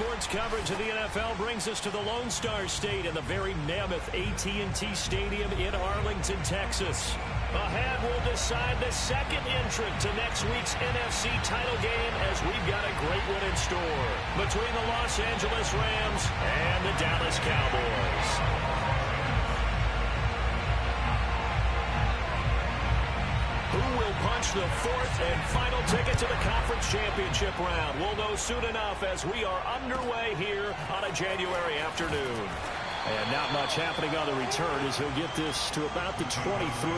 sports coverage of the NFL brings us to the Lone Star State in the very mammoth AT&T Stadium in Arlington, Texas. Ahead, we'll decide the second entrant to next week's NFC title game as we've got a great one in store between the Los Angeles Rams and the Dallas Cowboys. Who will punch the fourth and final ticket to the conference championship round? We'll know soon enough as we are underway here on a January afternoon. And not much happening on the return as he'll get this to about the 23.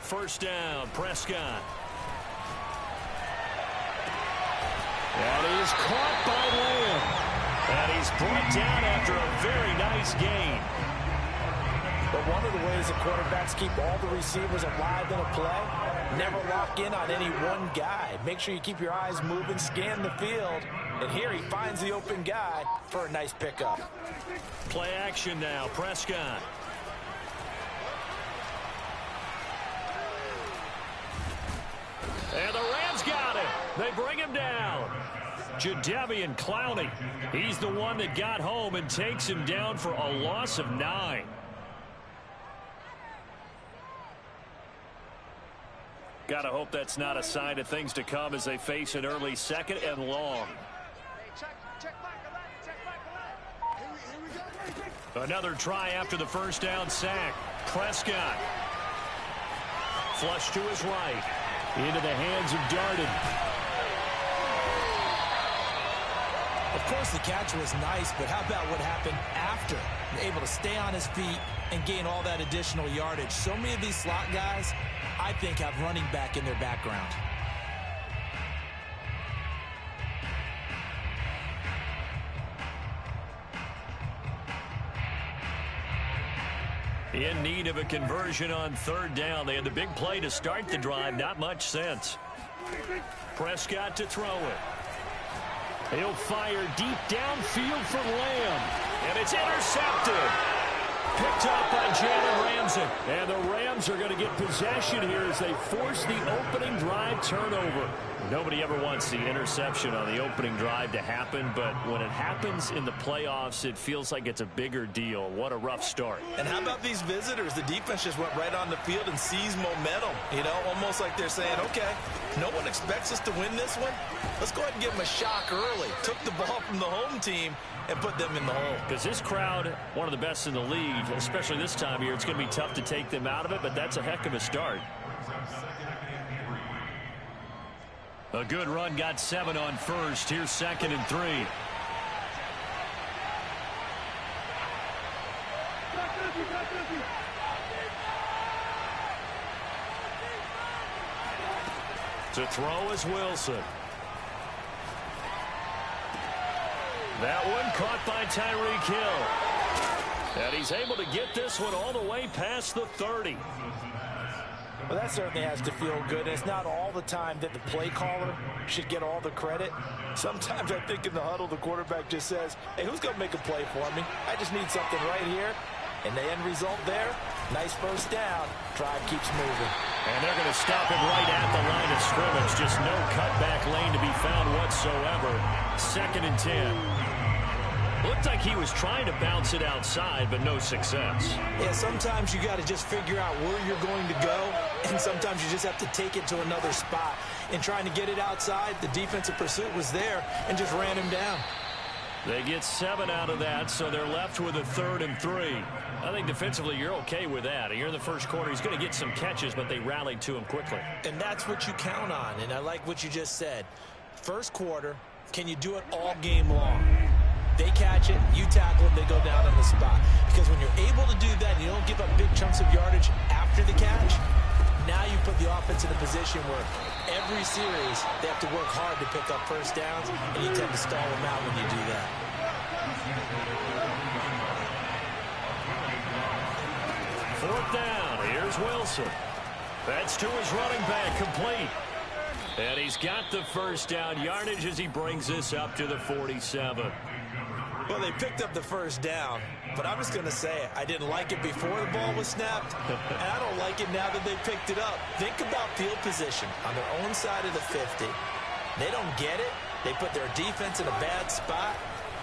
First down, Prescott. That is caught by Lamb. And he's brought down after a very nice gain. But one of the ways that quarterbacks keep all the receivers alive in a play, never lock in on any one guy. Make sure you keep your eyes moving, scan the field. And here he finds the open guy for a nice pickup. Play action now, Prescott. And the Rams got it. They bring him down. Jadeveon Clowney. He's the one that got home and takes him down for a loss of 9. Gotta hope that's not a sign of things to come as they face an early second and long. Another try after the first down sack. Prescott. Flush to his right. Into the hands of Darden. Of course, the catch was nice, but how about what happened after? Able to stay on his feet and gain all that additional yardage. So many of these slot guys, I think, have running back in their background. In need of a conversion on third down. They had the big play to start the drive. Not much sense. Prescott to throw it. He'll fire deep downfield for Lamb. And it's intercepted. Picked up by Jalen Ramsey. And the Rams are going to get possession here as they force the opening drive turnover. Nobody ever wants the interception on the opening drive to happen, but when it happens in the playoffs, it feels like it's a bigger deal. What a rough start. And how about these visitors? The defense just went right on the field and seized momentum. You know, almost like they're saying, okay, no one expects us to win this one. Let's go ahead and give them a shock early. Took the ball from the home team and put them in the hole. Because this crowd, one of the best in the league, especially this time of year, it's going to be tough to take them out of it, but that's a heck of a start. A good run, got 7 on first. Here's 2nd and 3. To throw is Wilson. That one caught by Tyreek Hill. And he's able to get this one all the way past the 30. Well, that certainly has to feel good. It's not all the time that the play caller should get all the credit. Sometimes I think in the huddle, the quarterback just says, hey, who's going to make a play for me? I just need something right here. And the end result there, nice first down. Drive keeps moving. And they're going to stop it right at the line of scrimmage. Just no cutback lane to be found whatsoever. 2nd and 10. Looked like he was trying to bounce it outside, but no success. Yeah, sometimes you got to just figure out where you're going to go, and sometimes you just have to take it to another spot. In trying to get it outside, the defensive pursuit was there and just ran him down. They get 7 out of that, so they're left with a 3rd and 3. I think defensively you're okay with that. Here in the first quarter, he's going to get some catches, but they rallied to him quickly. And that's what you count on, and I like what you just said. First quarter, can you do it all game long? They catch it, you tackle it, they go down on the spot. Because when you're able to do that, you don't give up big chunks of yardage after the catch, Now you put the offense in a position where every series they have to work hard to pick up first downs, and you tend to stall them out when you do that. Fourth down. Here's Wilson. That's to his running back, complete. And he's got the first down yardage as he brings this up to the 47. Well, they picked up the first down, but I'm just going to say it. I didn't like it before the ball was snapped, and I don't like it now that they picked it up. Think about field position on their own side of the 50. They don't get it. They put their defense in a bad spot,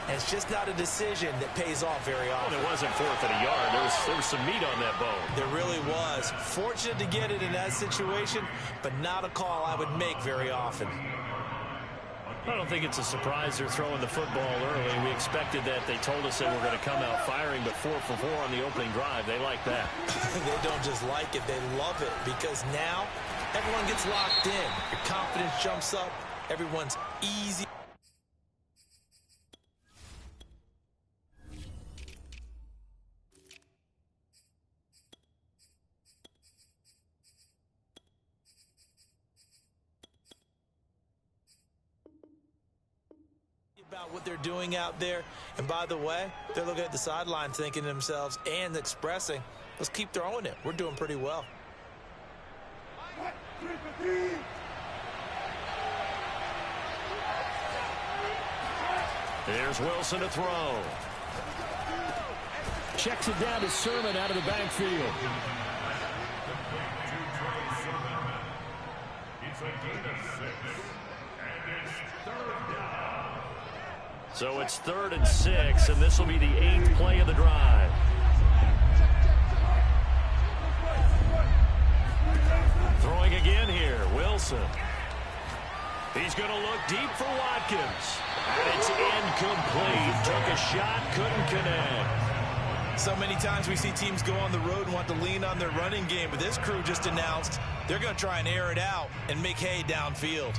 and it's just not a decision that pays off very often. Well, it wasn't fourth and a yard. There was some meat on that bone. There really was. Fortunate to get it in that situation, but not a call I would make very often. I don't think it's a surprise they're throwing the football early. We expected that. They told us they were going to come out firing, but 4 for 4 on the opening drive. They like that. They don't just like it. They love it because now everyone gets locked in. Your confidence jumps up. Everyone's easy. About what they're doing out there, and by the way, they're looking at the sideline thinking to themselves and expressing, let's keep throwing it. We're doing pretty well. Here's Wilson to throw. Checks it down to Sermon out of the backfield. So it's 3rd and 6, and this will be the 8th play of the drive. Throwing again here, Wilson. He's going to look deep for Watkins. And it's incomplete. Took a shot, couldn't connect. So many times we see teams go on the road and want to lean on their running game, but this crew just announced they're going to try and air it out and make hay downfield.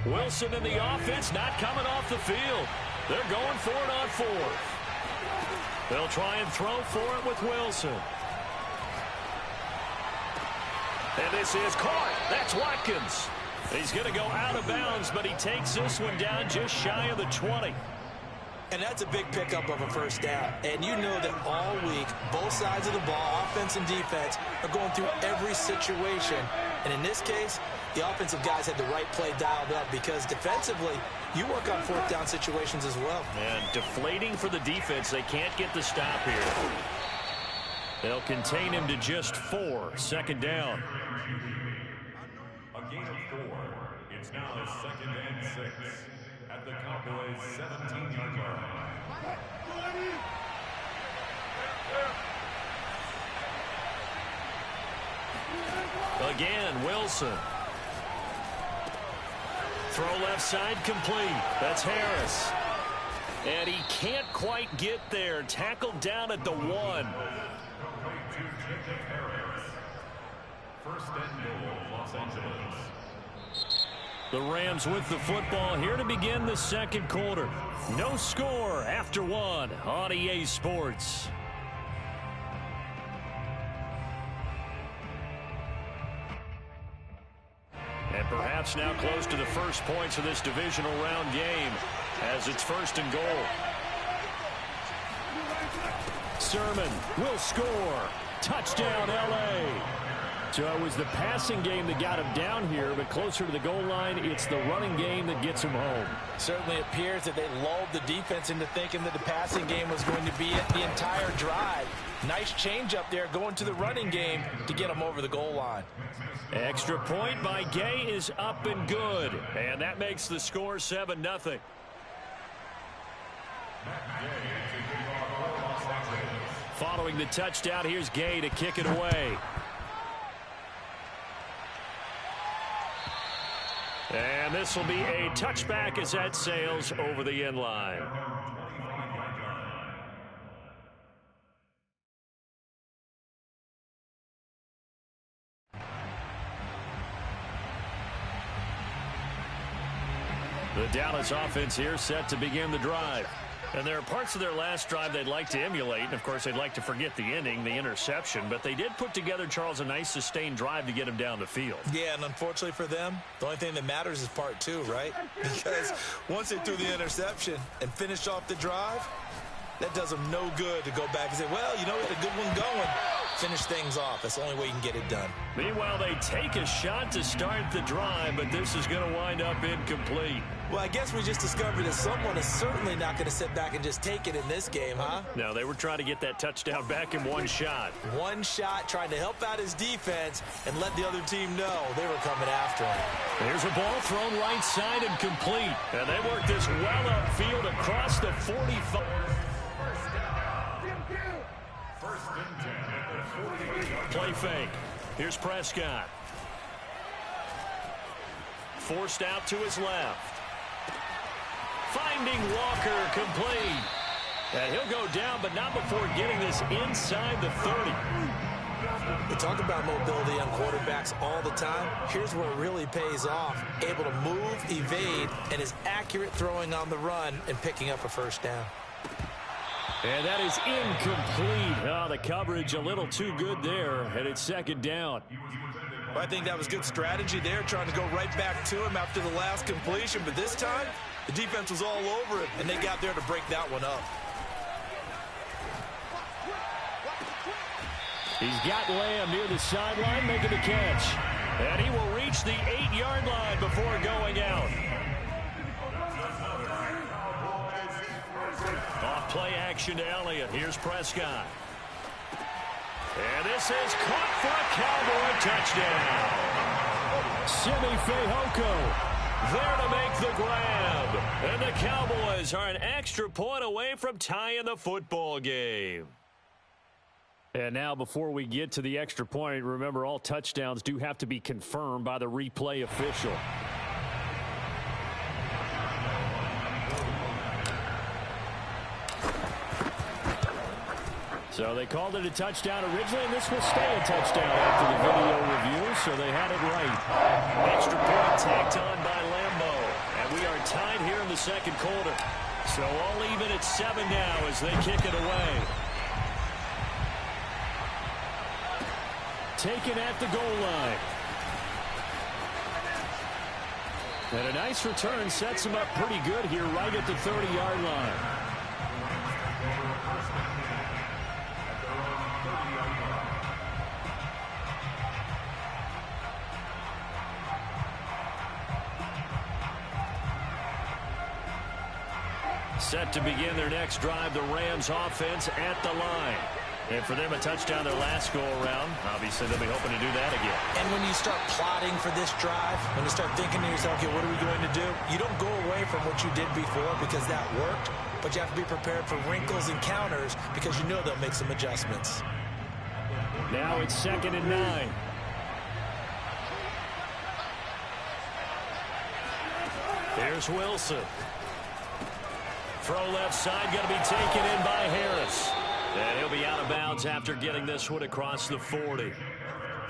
Wilson and the offense not coming off the field. They're going for it on 4th. They'll try and throw for it with Wilson. And this is caught. That's Watkins. He's going to go out of bounds, but he takes this one down just shy of the 20. And that's a big pickup of a first down. And you know that all week, both sides of the ball, offense and defense, are going through every situation. And in this case, the offensive guys had the right play dialed up because defensively, you work on 4th down situations as well. And deflating for the defense. They can't get the stop here. They'll contain him to just 4. 2nd down. A gain of 4. It's now a 2nd and 6 at the Cowboys' 17-yard line. Again, Wilson. Throw left side complete. That's Harris. And he can't quite get there. Tackled down at the 1. First and goal, Los Angeles. The Rams with the football here to begin the 2nd quarter. No score after 1 on EA Sports. And perhaps now close to the first points of this divisional round game as it's 1st and goal. Sermon will score. Touchdown, L.A. So it was the passing game that got him down here, but closer to the goal line, it's the running game that gets him home. Certainly appears that they lulled the defense into thinking that the passing game was going to be it the entire drive. Nice change up there going to the running game to get them over the goal line. Extra point by Gay is up and good, and that makes the score 7-0. Following the touchdown, here's Gay to kick it away. And this will be a touchback as that sails over the end line. The Dallas offense here set to begin the drive. And there are parts of their last drive they'd like to emulate, and of course they'd like to forget the ending, the interception, but they did put together, Charles, a nice sustained drive to get him down the field. Yeah, and unfortunately for them, the only thing that matters is part two, right? Because once they threw the interception and finished off the drive, that does them no good to go back and say, well, you know, we had a good one going. Finish things off. That's the only way you can get it done. Meanwhile, they take a shot to start the drive, but this is going to wind up incomplete. Well, I guess we just discovered that someone is certainly not going to sit back and just take it in this game, huh? No, they were trying to get that touchdown back in one shot. One shot, trying to help out his defense and let the other team know they were coming after him. There's a ball thrown right side and complete. And they work this well upfield across the 45. Play fake. Here's Prescott. Forced out to his left. Finding Walker, complete. And he'll go down, but not before getting this inside the 30. We talk about mobility on quarterbacks all the time. Here's where it really pays off. Able to move, evade, and is accurate throwing on the run and picking up a first down. And that is incomplete. Oh, the coverage a little too good there, and it's second down. Well, I think that was good strategy there, trying to go right back to him after the last completion. But this time, the defense was all over it, and they got there to break that one up. He's got Lamb near the sideline making the catch. And he will reach the 8-yard line before going out. Off play action to Elliott. Here's Prescott. And this is caught for a Cowboy touchdown. Simi Fehoko there to make the grab. And the Cowboys are an extra point away from tying the football game. And now before we get to the extra point, remember all touchdowns do have to be confirmed by the replay official. So they called it a touchdown originally, and this will stay a touchdown after the video review, so they had it right. Extra point tacked on by Lambeau. And we are tied here in the second quarter. So all even at 7 now as they kick it away. Taken at the goal line. And a nice return sets him up pretty good here right at the 30-yard line. Set to begin their next drive, the Rams offense at the line. And for them, a touchdown their last go-around. Obviously, they'll be hoping to do that again. And when you start plotting for this drive, when you start thinking to yourself, okay, what are we going to do? You don't go away from what you did before because that worked, but you have to be prepared for wrinkles and counters because you know they'll make some adjustments. Now it's 2nd and 9. Here's Wilson. Throw left side, going to be taken in by Harris. And he'll be out of bounds after getting this one across the 40.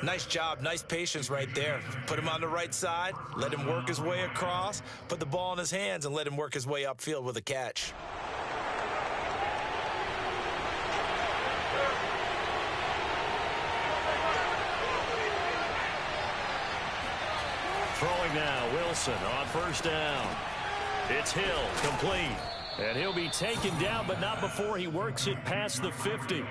Nice job, nice patience right there. Put him on the right side, let him work his way across, put the ball in his hands, and let him work his way upfield with a catch. Throwing now, Wilson on first down. It's Hill, complete. And he'll be taken down, but not before he works it past the 50.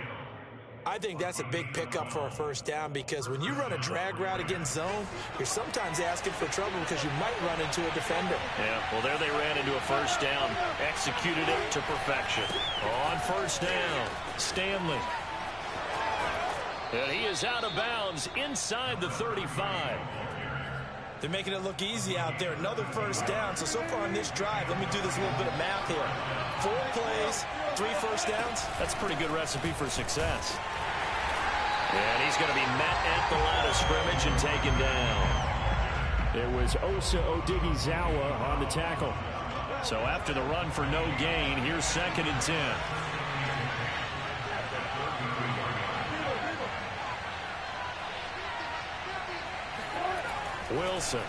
I think that's a big pickup for a first down because when you run a drag route against zone, you're sometimes asking for trouble because you might run into a defender. Yeah, well, there they ran into a first down. Executed it to perfection. On first down, Stanley. And he is out of bounds inside the 35. They're making it look easy out there. Another first down. So far on this drive, let me do this little bit of math here. 4 plays, 3 first downs. That's a pretty good recipe for success. And he's going to be met at the line of scrimmage and taken down. It was Osa Odighizuwa on the tackle. So after the run for no gain, here's 2nd and 10. Wilson.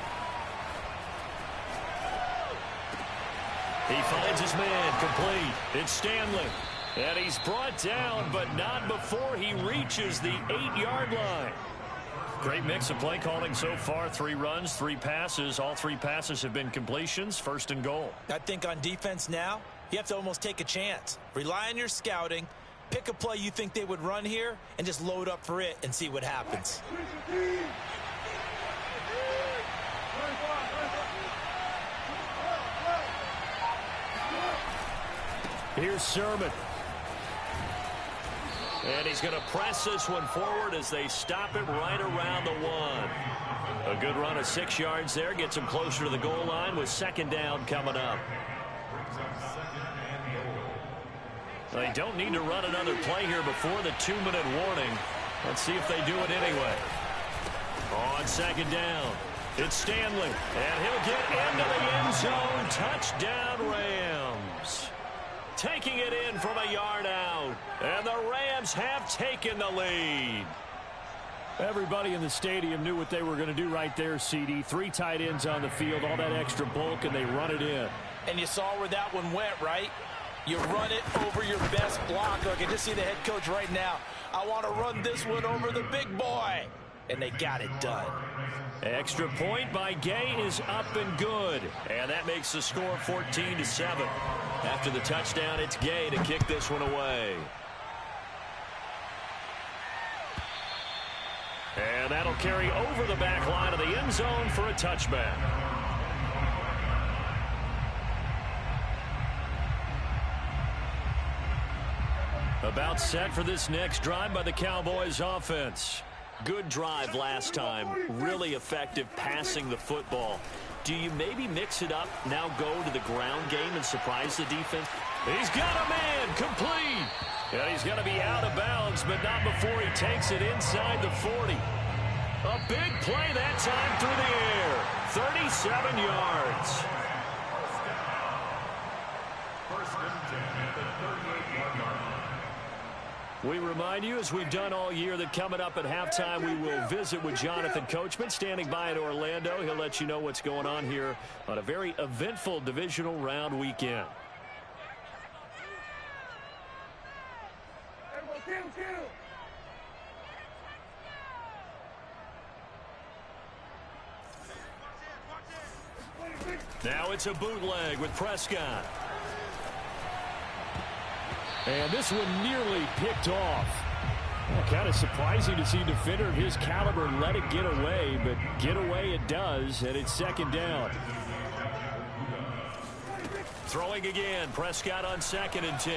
He finds his man, complete. It's Stanley. And he's brought down, but not before he reaches the 8-yard line. Great mix of play calling so far. 3 runs, 3 passes. All 3 passes have been completions. First and goal. I think on defense now, you have to almost take a chance. Rely on your scouting. Pick a play you think they would run here and just load up for it and see what happens. Here's Sermon. And he's going to press this one forward as they stop it right around the 1. A good run of 6 yards there. Gets him closer to the goal line with second down coming up. They don't need to run another play here before the 2-minute warning. Let's see if they do it anyway. On second down, it's Stanley. And he'll get into the end zone. Touchdown, Rams. Taking it in from a yard out. And the Rams have taken the lead. Everybody in the stadium knew what they were going to do right there, CD. 3 tight ends on the field, all that extra bulk, and they run it in. And you saw where that one went, right? You run it over your best blocker. I can just see the head coach right now. I want to run this one over the big boy. And they got it done. Extra point by Gay is up and good. And that makes the score 14-7. After the touchdown, it's Gay to kick this one away. And that'll carry over the back line of the end zone for a touchback. About set for this next drive by the Cowboys offense. Good drive last time. Really effective passing the football. Do you maybe mix it up, now go to the ground game and surprise the defense? He's got a man, complete. And he's going to be out of bounds, but not before he takes it inside the 40. A big play that time through the air. 37 yards. First and 10 at the 38-yard line. We remind you, as we've done all year, that coming up at halftime, we will visit with Jonathan Coachman, standing by in Orlando. He'll let you know what's going on here on a very eventful divisional round weekend. Now it's a bootleg with Prescott. And this one nearly picked off. Well, kind of surprising to see a defender of his caliber let it get away, but get away it does, and it's second down. Throwing again, Prescott on 2nd and 10.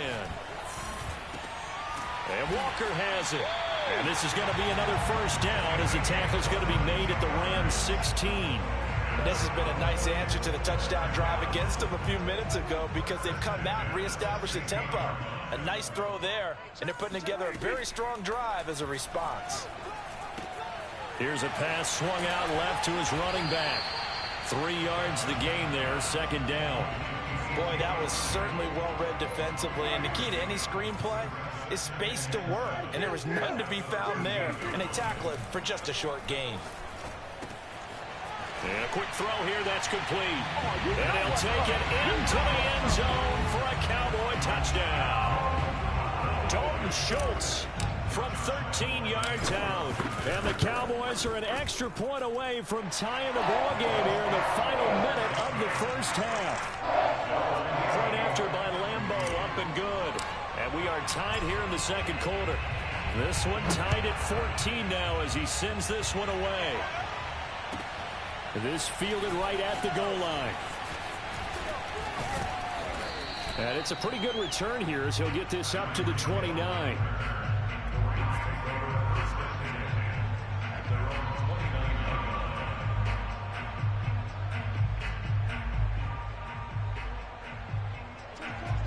And Walker has it. And this is going to be another first down as the tackle's going to be made at the Rams 16. This has been a nice answer to the touchdown drive against them a few minutes ago because they've come out and reestablished the tempo. A nice throw there, and they're putting together a very strong drive as a response. Here's a pass swung out left to his running back. 3 yards the gain there, second down. Boy, that was certainly well-read defensively, and the key to any screenplay is space to work, and there was none to be found there, and they tackle it for just a short gain. And a quick throw here, that's complete. And he'll take it into the end zone for a Cowboy touchdown. Dalton Schultz from 13 yards out. And the Cowboys are an extra point away from tying the ball game here in the final minute of the first half. Point after by Lambeau, up and good. And we are tied here in the second quarter. This one tied at 14 now as he sends this one away. This fielded right at the goal line. And it's a pretty good return here as he'll get this up to the 29.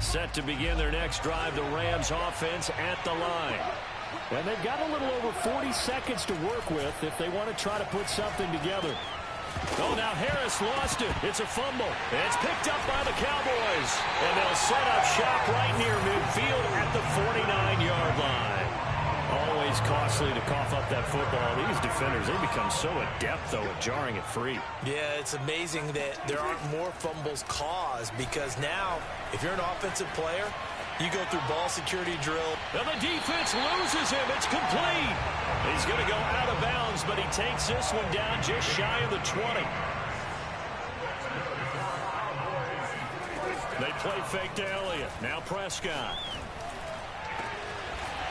Set to begin their next drive, the Rams offense at the line. And they've got a little over 40 seconds to work with if they want to try to put something together. Oh, now Harris lost it. It's a fumble. And it's picked up by the Cowboys. And they'll set up shop right near midfield at the 49-yard line. Always caution costly to cough up that football. These defenders, they become so adept, though, at jarring it free. Yeah, it's amazing that there aren't more fumbles caused, because now, if you're an offensive player, you go through ball security drill. And the defense loses him. It's complete. He's going to go out of bounds, but he takes this one down just shy of the 20. They play fake to Elliott. Now Prescott.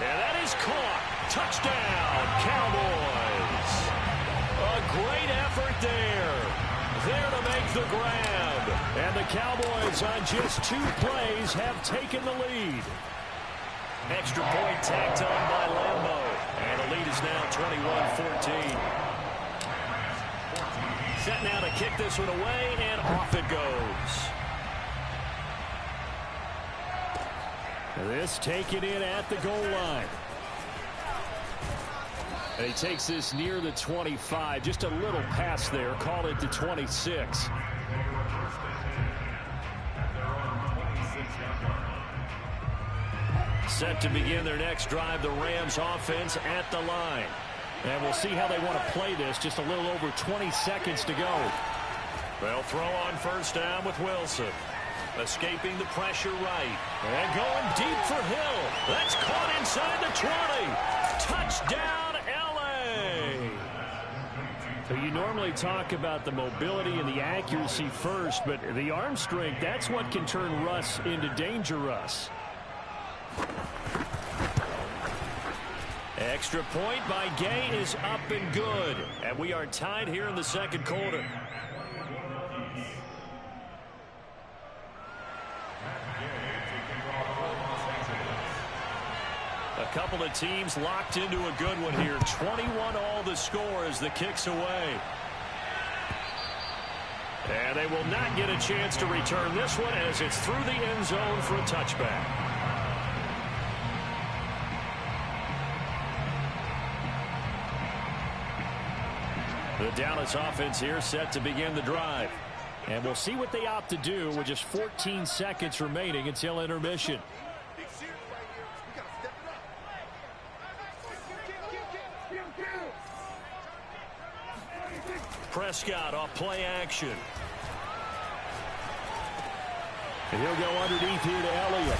And that is caught. Touchdown, Cowboys. A great effort there. There to make the grab. And the Cowboys on just 2 plays have taken the lead. Extra point tacked on by Lambo. And the lead is now 21-14. Set now to kick this one away, and off it goes. This taken in at the goal line. And he takes this near the 25. Just a little pass there. Call it the 26. Set to begin their next drive, the Rams offense at the line. And we'll see how they want to play this. Just a little over 20 seconds to go. They'll throw on first down with Wilson. Escaping the pressure right. And going deep for Hill. That's caught inside the 20. Touchdown, L.A. So you normally talk about the mobility and the accuracy first, but the arm strength, that's what can turn Russ into Danger Russ. Extra point by Gay is up and good. And we are tied here in the second quarter. A couple of teams locked into a good one here. 21-all the score as the kick's away. And they will not get a chance to return this one as it's through the end zone for a touchback. The Dallas offense here set to begin the drive. And we'll see what they opt to do with just 14 seconds remaining until intermission. Prescott off play action. And he'll go underneath here to Elliott.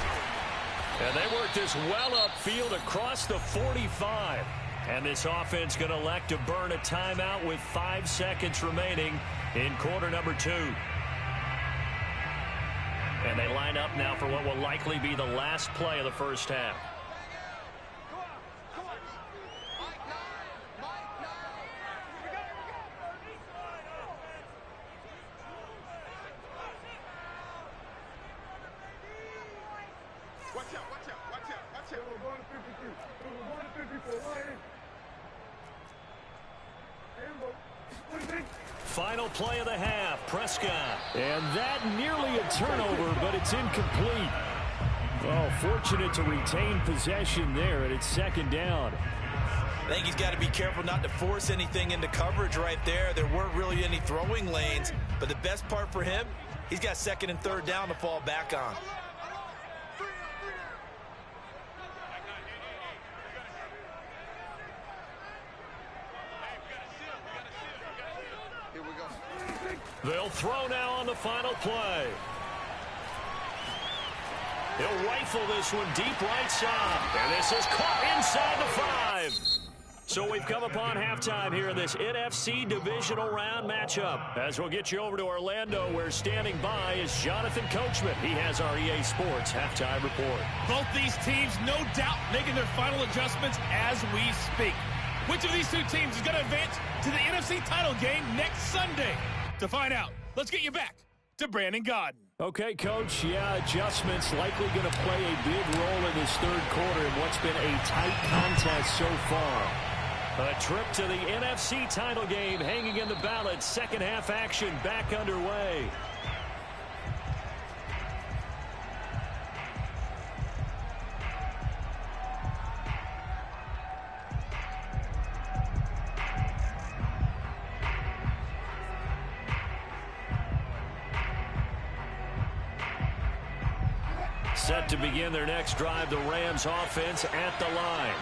And they work this well upfield across the 45. And this offense going to elect to burn a timeout with 5 seconds remaining in quarter number 2. And they line up now for what will likely be the last play of the first half. Final play of the half, Prescott. And that nearly a turnover, but it's incomplete. Oh, fortunate to retain possession there, and it's second down. I think he's got to be careful not to force anything into coverage right there. There weren't really any throwing lanes, but the best part for him, he's got second and third down to fall back on. They'll throw now on the final play. He'll rifle this one deep right side. And this is caught inside the 5. So we've come upon halftime here in this NFC divisional round matchup. As we'll get you over to Orlando, where standing by is Jonathan Coachman. He has our EA Sports halftime report. Both these teams, no doubt, making their final adjustments as we speak. Which of these two teams is going to advance to the NFC title game next Sunday? To find out, let's get you back to Brandon Gaudin. Okay, Coach, yeah, adjustments likely going to play a big role in this third quarter in what's been a tight contest so far. A trip to the NFC title game hanging in the balance. Second half action back underway. Set to begin their next drive, the Rams offense at the line.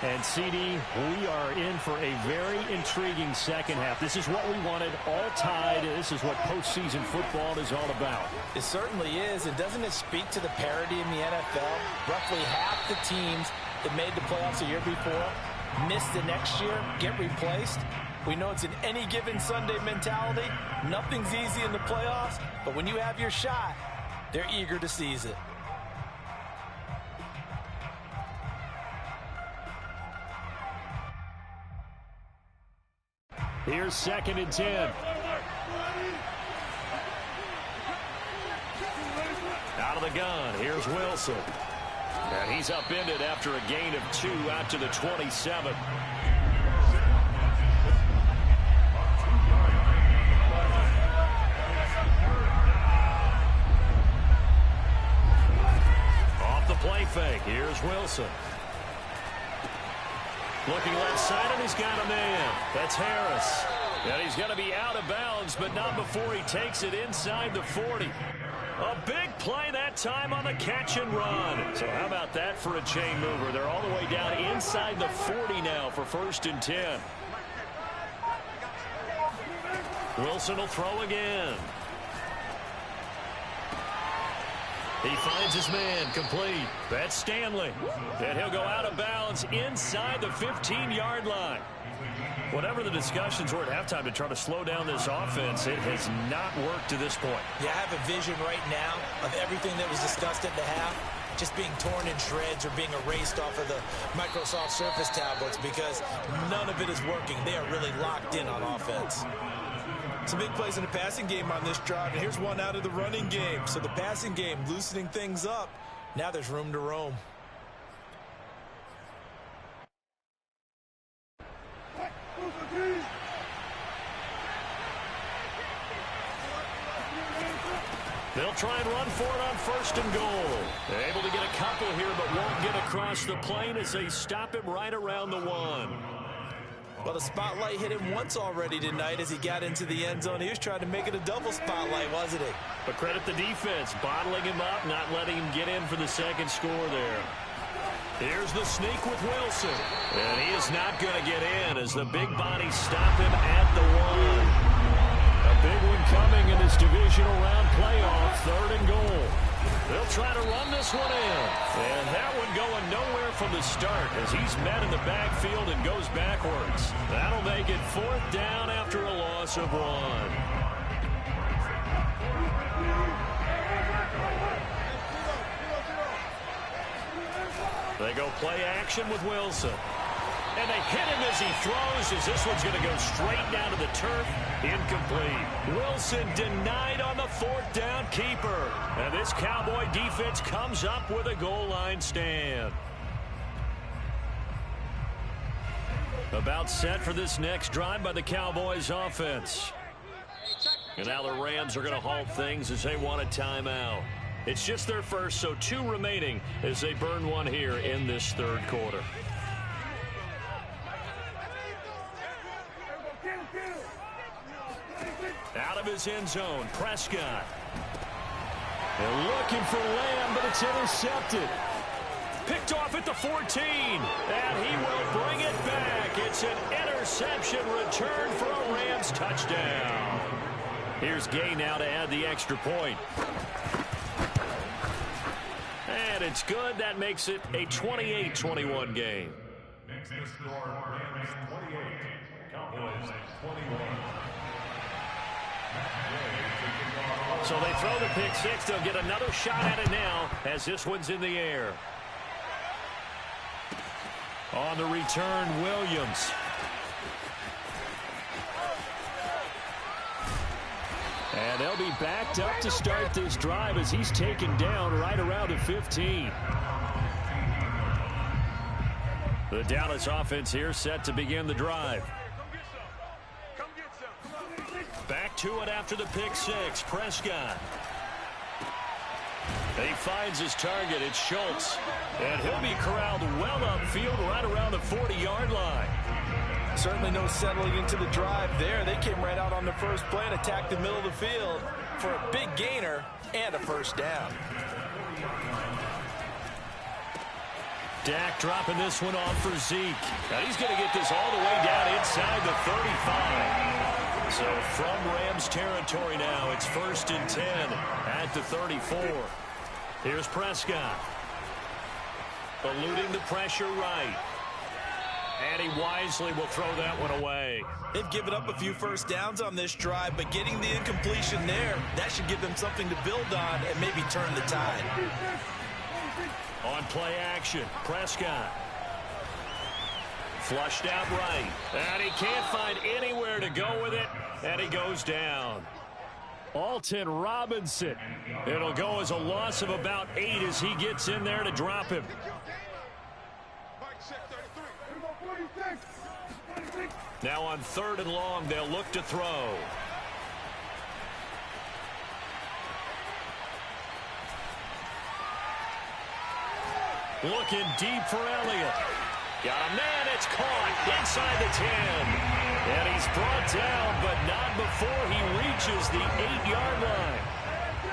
And, CD, we are in for a very intriguing second half. This is what we wanted, all tied. This is what postseason football is all about. It certainly is. And doesn't it speak to the parity in the NFL? Roughly half the teams that made the playoffs a year before miss the next year, get replaced. We know it's an any given Sunday mentality. Nothing's easy in the playoffs, but when you have your shot, they're eager to seize it. Here's 2nd and 10. Out of the gun, here's Wilson. And he's upended after a gain of 2 out to the 27. Off the play fake, here's Wilson. Looking left side, and he's got a man. That's Harris. And he's going to be out of bounds, but not before he takes it inside the 40. A big play that time on the catch and run. So how about that for a chain mover? They're all the way down inside the 40 now for 1st and 10. Wilson will throw again. He finds his man, complete. That's Stanley. And he'll go out of bounds inside the 15-yard line. Whatever the discussions were at halftime to try to slow down this offense, it has not worked to this point. Yeah, I have a vision right now of everything that was discussed at the half just being torn in shreds or being erased off of the Microsoft Surface tablets because none of it is working. They are really locked in on offense. Some big plays in the passing game on this drive, and here's one out of the running game. So the passing game loosening things up. Now there's room to roam. They'll try and run for it on 1st and goal. They're able to get a couple here, but won't get across the plane as they stop him right around the 1. Well, the spotlight hit him once already tonight as he got into the end zone. He was trying to make it a double spotlight, wasn't he? But credit the defense, bottling him up, not letting him get in for the second score there. Here's the sneak with Wilson. And he is not going to get in as the big bodies stop him at the 1. A big one coming in this divisional round playoff, 3rd and goal. They'll try to run this one in. And that one going nowhere from the start as he's met in the backfield and goes backwards. That'll make it 4th down after a loss of 1. They go play action with Wilson. And they hit him as he throws as this one's going to go straight down to the turf. Incomplete. Wilson denied on the 4th down keeper. And this Cowboy defense comes up with a goal line stand. About set for this next drive by the Cowboys offense. And now the Rams are going to halt things as they want a timeout. It's just their first, so 2 remaining as they burn one here in this 3rd quarter. Out of his end zone, Prescott. They're looking for Lamb, but it's intercepted. Picked off at the 14, and he will bring it back. It's an interception return for a Rams touchdown. Here's Gay now to add the extra point. And it's good. That makes it a 28-21 game. Makes the score Rams 28, Cowboys 21. So they throw the pick 6. They'll get another shot at it now as this one's in the air. On the return, Williams. And they'll be backed up to start this drive as he's taken down right around the 15. The Dallas offense here set to begin the drive. Back to it after the pick 6. Prescott. He finds his target. It's Schultz. And he'll be corralled well upfield right around the 40-yard line. Certainly no settling into the drive there. They came right out on the first play and attacked the middle of the field for a big gainer and a 1st down. Dak dropping this one off for Zeke. Now he's going to get this all the way down inside the 35. So from Rams territory now, it's 1st and 10 at the 34. Here's Prescott. Eluding the pressure right. And he wisely will throw that one away. They've given up a few first downs on this drive, but getting the incompletion there, that should give them something to build on and maybe turn the tide. On play action, Prescott. Flushed out right. And he can't find anywhere to go with it. And he goes down. Alton Robinson. It'll go as a loss of about 8 as he gets in there to drop him. Now on 3rd and long, they'll look to throw. Looking deep for Elliott. Got a man, it's caught inside the 10. And he's brought down, but not before he reaches the 8-yard line.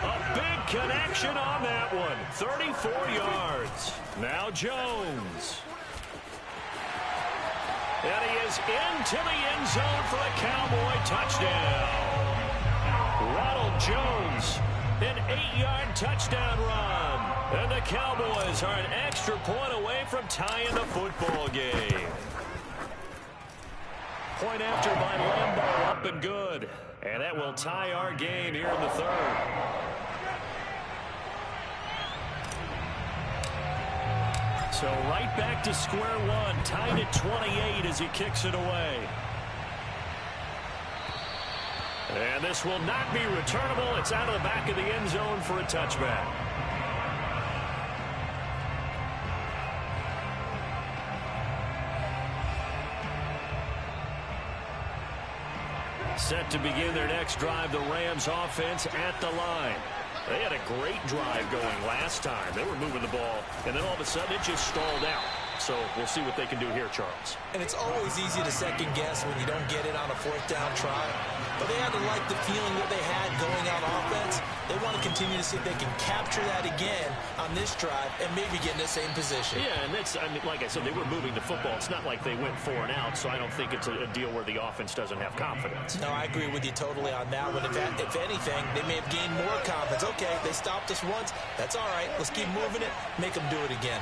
A big connection on that one. 34 yards. Now Jones. And he is into the end zone for a Cowboy touchdown. Ronald Jones, an 8-yard touchdown run. And the Cowboys are an extra point away from tying the football game. Point after by Lambeau, up and good. And that will tie our game here in the 3rd. So right back to square one, tied at 28 as he kicks it away. And this will not be returnable. It's out of the back of the end zone for a touchback. Set to begin their next drive, the Rams offense at the line. They had a great drive going last time. They were moving the ball, and then all of a sudden it just stalled out. So we'll see what they can do here, Charles. And it's always easy to second guess when you don't get it on a 4th down try. But they had to like the feeling that they had going on offense. They want to continue to see if they can capture that again on this drive and maybe get in the same position. Yeah, and that's, I mean, like I said, they were moving the football. It's not like they went 4 and out, so I don't think it's a deal where the offense doesn't have confidence. No, I agree with you totally on that one. If anything, they may have gained more confidence. Okay, they stopped us once. That's all right. Let's keep moving it. Make them do it again.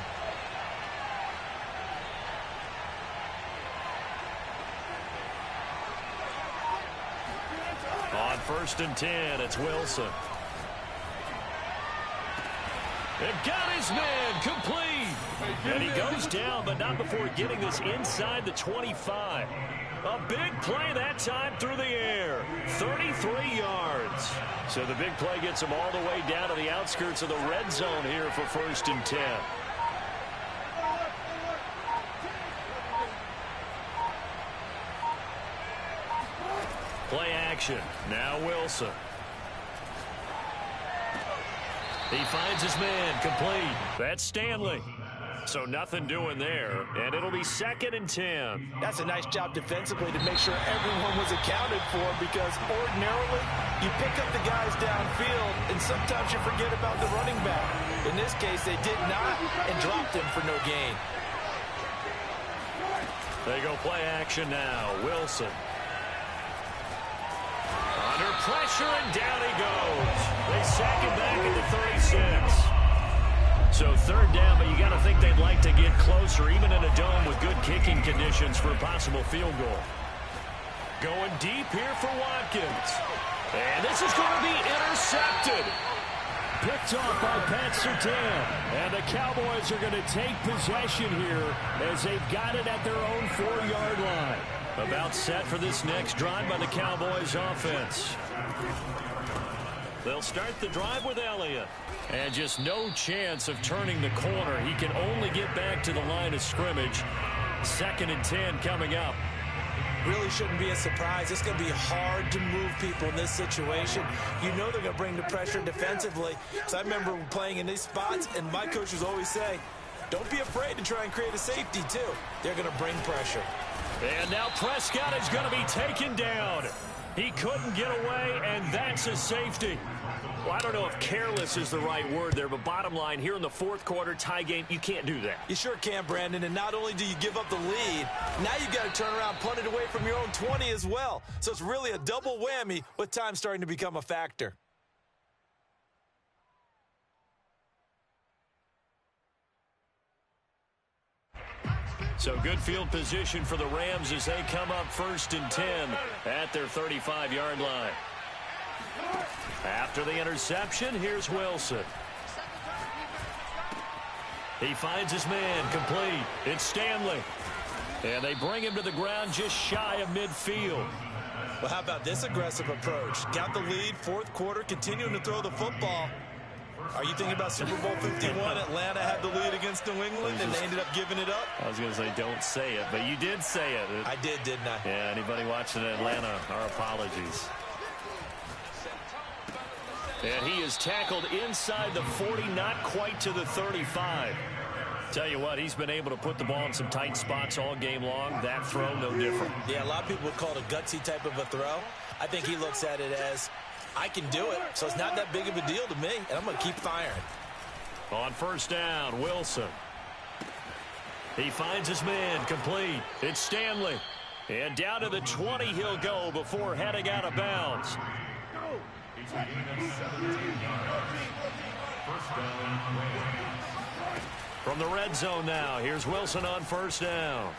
On 1st and 10, it's Wilson. They've got his man complete. And he goes down, but not before getting this inside the 25. A big play that time through the air. 33 yards. So the big play gets him all the way down to the outskirts of the red zone here for 1st and 10. Play action. Now Wilson. He finds his man complete. That's Stanley. So nothing doing there. And it'll be 2nd and 10. That's a nice job defensively to make sure everyone was accounted for, because ordinarily you pick up the guys downfield and sometimes you forget about the running back. In this case, they did not and dropped him for no gain. They go play action now. Wilson. Under pressure, and down he goes. They sack him back at the 36. So 3rd down, but you got to think they'd like to get closer, even in a dome with good kicking conditions for a possible field goal. Going deep here for Watkins. And this is going to be intercepted. Picked off by Pat Surtain. And the Cowboys are going to take possession here as they've got it at their own 4-yard line. About set for this next drive by the Cowboys offense. They'll start the drive with Elliott. And just no chance of turning the corner. He can only get back to the line of scrimmage. 2nd and 10 coming up. Really shouldn't be a surprise. It's going to be hard to move people in this situation. You know they're going to bring the pressure defensively. So I remember playing in these spots, and my coaches always say, don't be afraid to try and create a safety, too. They're going to bring pressure. And now Prescott is going to be taken down. He couldn't get away, and that's a safety. Well, I don't know if careless is the right word there, but bottom line, here in the fourth quarter, tie game, you can't do that. You sure can, Brandon, and not only do you give up the lead, now you've got to turn around, punt it away from your own 20 as well. So it's really a double whammy with time starting to become a factor. So good field position for the Rams as they come up 1st and 10 at their 35-yard line. After the interception, here's Wilson. He finds his man, complete. It's Stanley. And they bring him to the ground just shy of midfield. Well, how about this aggressive approach? Got the lead, fourth quarter, continuing to throw the football. Are you thinking about Super Bowl 51? Atlanta had the lead against New England, and they ended up giving it up? I was going to say don't say it, but you did say it. I did, didn't I? Yeah, anybody watching Atlanta, our apologies. And he is tackled inside the 40, not quite to the 35. Tell you what, he's been able to put the ball in some tight spots all game long. That throw, no different. Yeah, a lot of people would call it a gutsy type of a throw. I think he looks at it as, I can do it, so it's not that big of a deal to me, and I'm going to keep firing. On 1st down, Wilson. He finds his man, complete. It's Stanley. And down to the 20 he'll go before heading out of bounds. It's a gain of 17 yards. First down, Rams. From the red zone now, here's Wilson on 1st down.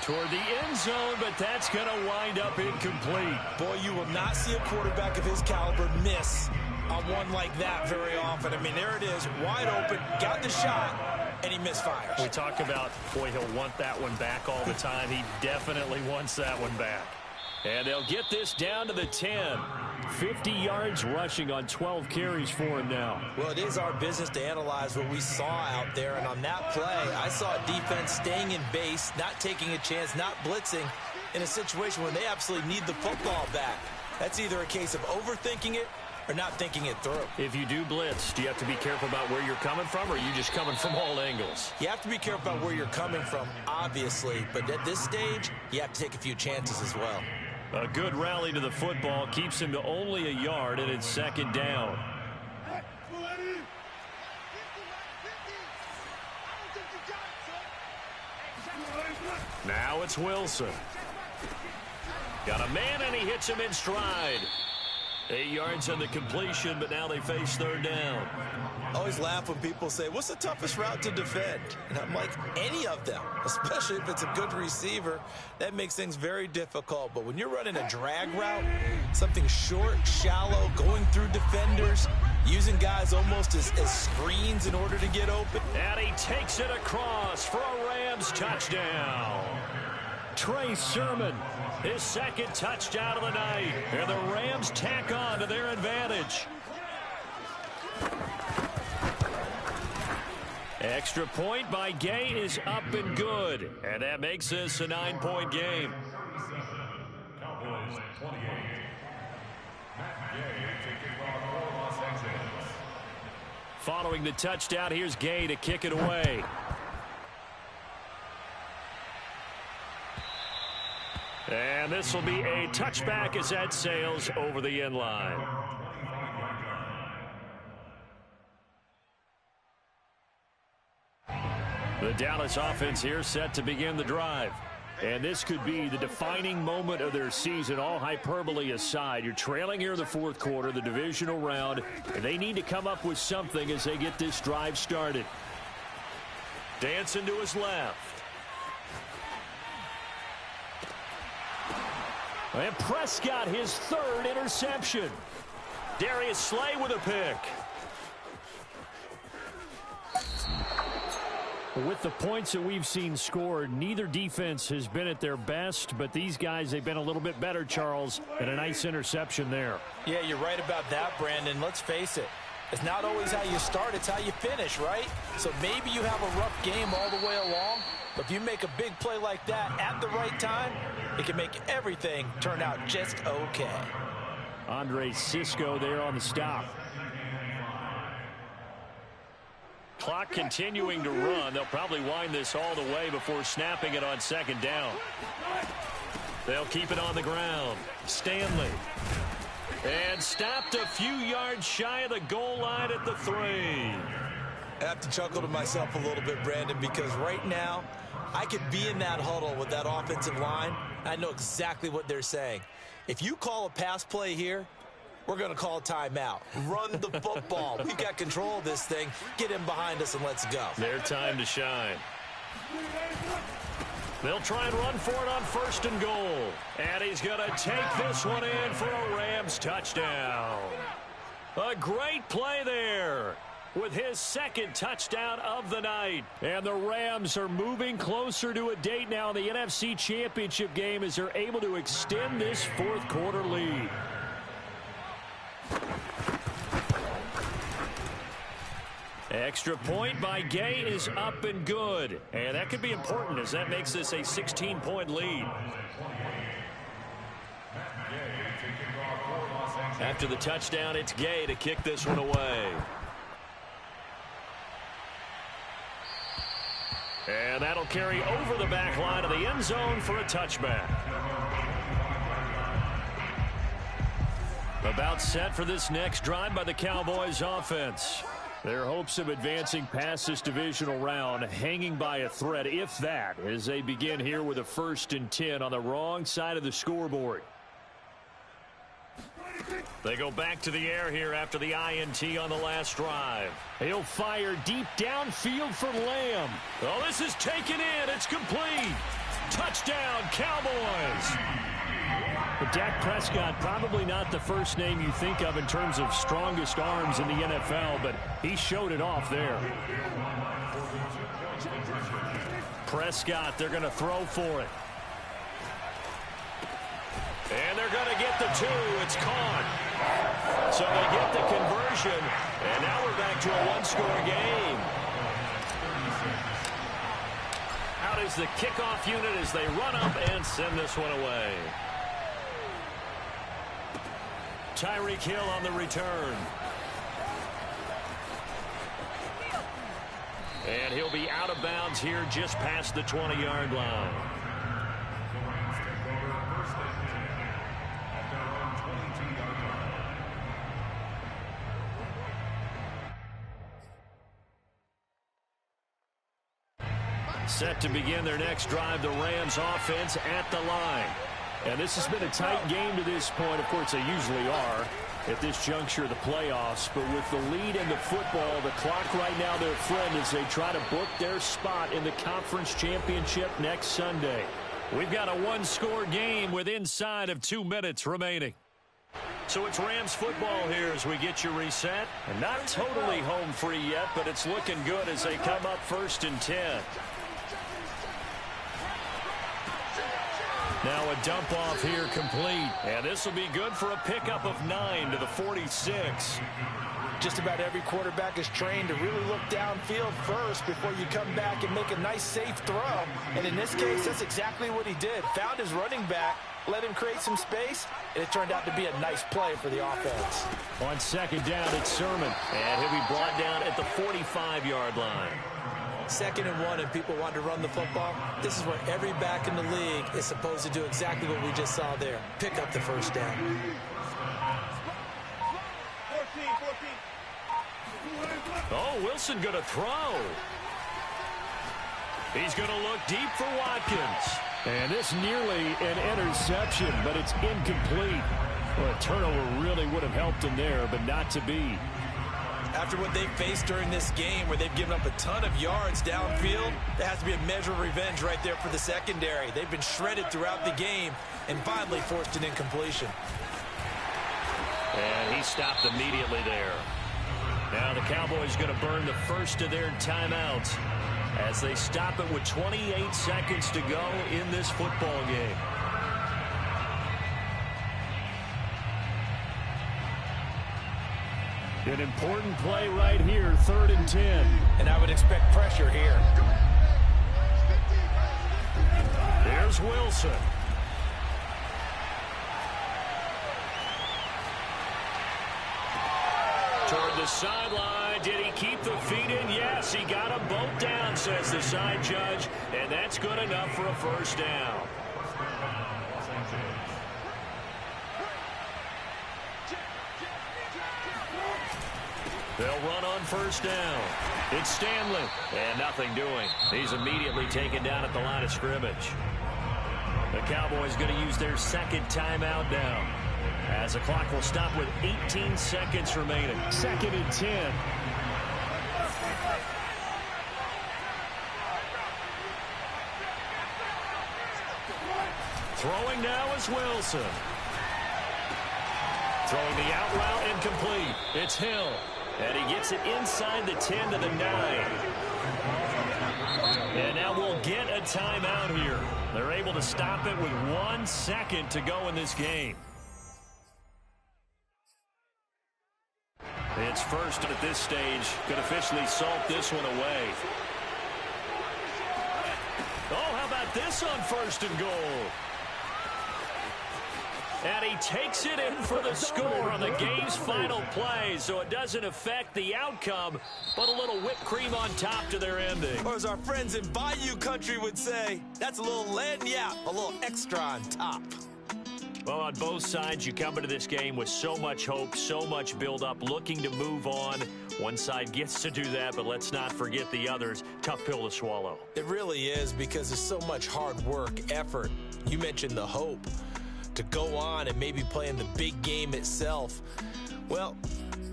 Toward the end zone, but that's going to wind up incomplete. Boy, you will not see a quarterback of his caliber miss on one like that very often. I mean, there it is, wide open, got the shot, and he misfires. We talk about, boy, he'll want that one back all the time. He definitely wants that one back. And they'll get this down to the 10. 50 yards rushing on 12 carries for him now. Well, it is our business to analyze what we saw out there. And on that play, I saw a defense staying in base, not taking a chance, not blitzing in a situation where they absolutely need the football back. That's either a case of overthinking it or not thinking it through. If you do blitz, do you have to be careful about where you're coming from, or are you just coming from all angles? You have to be careful about where you're coming from, obviously. But at this stage, you have to take a few chances as well. A good rally to the football keeps him to only a yard, and it's 2nd down. Now it's Wilson. Got a man, and he hits him in stride. 8 yards on the completion, but now they face 3rd down. I always laugh when people say, what's the toughest route to defend? And I'm like, any of them, especially if it's a good receiver. That makes things very difficult. But when you're running a drag route, something short, shallow, going through defenders, using guys almost as screens in order to get open. And he takes it across for a Rams touchdown. Trey Sermon, his 2nd touchdown of the night. And the Rams tack on to their advantage. Extra point by Gay is up and good. And that makes this a 9-point game. Cowboys 28. Matt Gay taking off for Los Angeles. Following the touchdown, here's Gay to kick it away. And this will be a touchback as that sails over the end line. The Dallas offense here set to begin the drive. And this could be the defining moment of their season, all hyperbole aside. You're trailing here in the fourth quarter, the divisional round, and they need to come up with something as they get this drive started. Dancing to his left. And Prescott, his 3rd interception. Darius Slay with a pick. With the points that we've seen scored, neither defense has been at their best, but these guys, they've been a little bit better, Charles, and a nice interception there. Yeah, you're right about that, Brandon. Let's face it. It's not always how you start, it's how you finish, right? So maybe you have a rough game all the way along, but if you make a big play like that at the right time, it can make everything turn out just okay. Andre Cisco there on the stop. Clock continuing to run. They'll probably wind this all the way before snapping it on 2nd down. They'll keep it on the ground. Stanley. And stopped a few yards shy of the goal line at the 3. I have to chuckle to myself a little bit, Brandon, because right now I could be in that huddle with that offensive line. I know exactly what they're saying. If you call a pass play here, we're going to call a timeout. Run the football. We've got control of this thing. Get him behind us and let's go. Their time to shine. They'll try and run for it on 1st and goal. And he's going to take this one in for a Rams touchdown. A great play there with his 2nd touchdown of the night. And the Rams are moving closer to a date now in the NFC Championship game as they're able to extend this 4th quarter lead. Extra point by Gay is up and good. And that could be important as that makes this a 16-point lead. After the touchdown, it's Gay to kick this one away. And that'll carry over the back line of the end zone for a touchback. About set for this next drive by the Cowboys offense. Their hopes of advancing past this divisional round hanging by a thread, if that, as they begin here with a 1st and 10 on the wrong side of the scoreboard. They go back to the air here after the INT on the last drive. He'll fire deep downfield for Lamb. Oh, this is taken in. It's complete. Touchdown, Cowboys. But Dak Prescott, probably not the first name you think of in terms of strongest arms in the NFL, but he showed it off there. Prescott, they're going to throw for it. And they're going to get the 2. It's caught. So they get the conversion, and now we're back to a 1-score game. Out is the kickoff unit as they run up and send this one away. Tyreek Hill on the return. And he'll be out of bounds here just past the 20-yard line. Set to begin their next drive, the Rams offense at the line. And this has been a tight game to this point. Of course, they usually are at this juncture of the playoffs. But with the lead in the football, the clock right now their friend as they try to book their spot in the conference championship next Sunday. We've got a 1-score game with inside of 2 minutes remaining. So it's Rams football here as we get you reset. And not totally home free yet, but it's looking good as they come up 1st and 10. Now a dump off here complete. And this will be good for a pickup of 9 to the 46. Just about every quarterback is trained to really look downfield first before you come back and make a nice safe throw. And in this case, that's exactly what he did. Found his running back, let him create some space, and it turned out to be a nice play for the offense. On 2nd down, it's Sermon. And he'll be brought down at the 45-yard line. 2nd and 1 and people want to run the football. This is what every back in the league is supposed to do, exactly what we just saw there. Pick up the 1st down. Oh, Wilson going to throw. He's going to look deep for Watkins. And this nearly an interception, but it's incomplete. Well, a turnover really would have helped him there, but not to be. After what they've faced during this game where they've given up a ton of yards downfield, there has to be a measure of revenge right there for the secondary. They've been shredded throughout the game and finally forced an incompletion. And he stopped immediately there. Now the Cowboys going to burn the first of their timeouts as they stop it with 28 seconds to go in this football game. An important play right here, 3rd and 10. And I would expect pressure here. There's Wilson. Toward the sideline. Did he keep the feet in? Yes, he got them both down, says the side judge. And that's good enough for a 1st down. They'll run on first down. It's Stanley. And nothing doing. He's immediately taken down at the line of scrimmage. The Cowboys going to use their second timeout now, as the clock will stop with 18 seconds remaining. 2nd and 10. Throwing now is Wilson. Throwing the out route incomplete. It's Hill. And he gets it inside the 10 to the 9. And now we'll get a timeout here. They're able to stop it with 1 second to go in this game. It's first at this stage. Could officially salt this one away. Oh, how about this on 1st and goal? And he takes it in for the score on the game's final play, so it doesn't affect the outcome, but a little whipped cream on top to their ending. Or as our friends in Bayou Country would say, that's a little lagniappe, a little extra on top. Well, on both sides, you come into this game with so much hope, so much build-up, looking to move on. One side gets to do that, but let's not forget the others. Tough pill to swallow. It really is, because there's so much hard work, effort. You mentioned the hope to go on and maybe play in the big game itself. Well,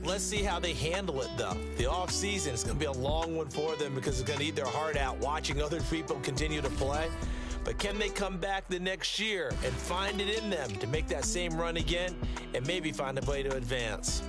let's see how they handle it, though. The offseason is going to be a long one for them, because it's going to eat their heart out watching other people continue to play. But can they come back the next year and find it in them to make that same run again and maybe find a way to advance?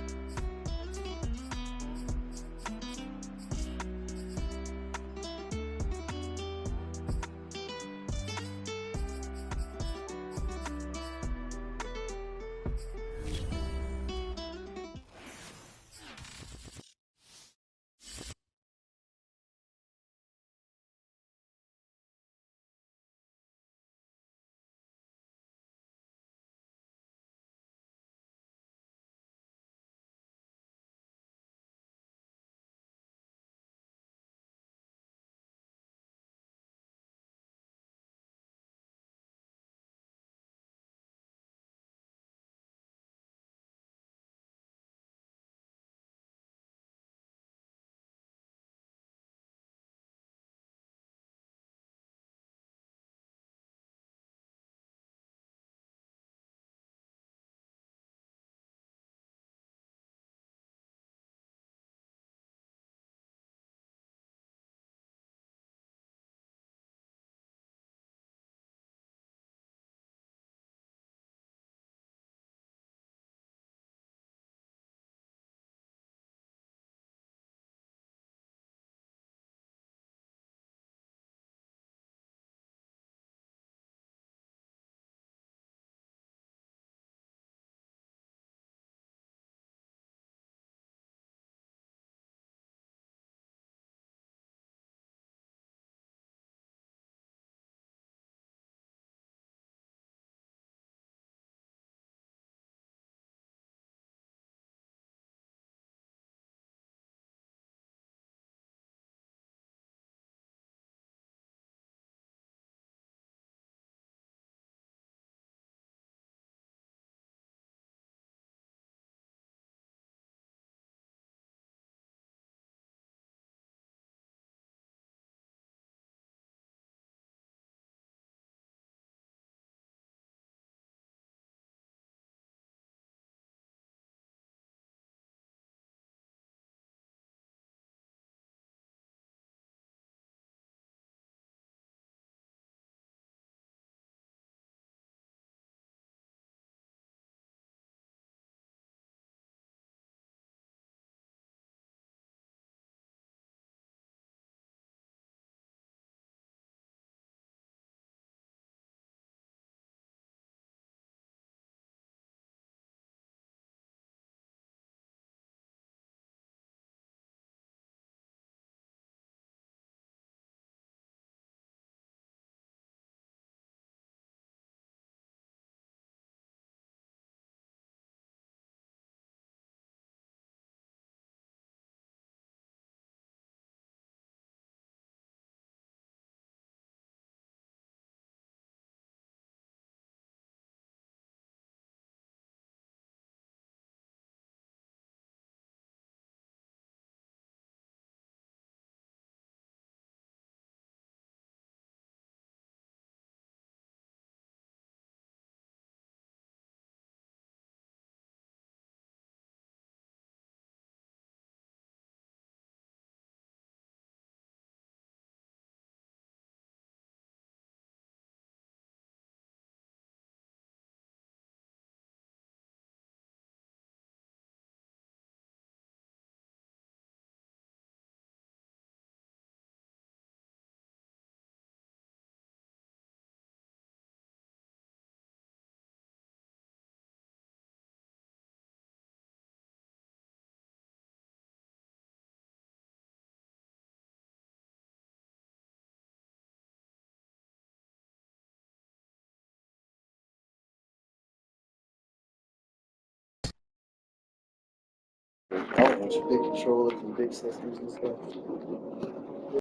I want a bunch of big controllers and big systems and stuff.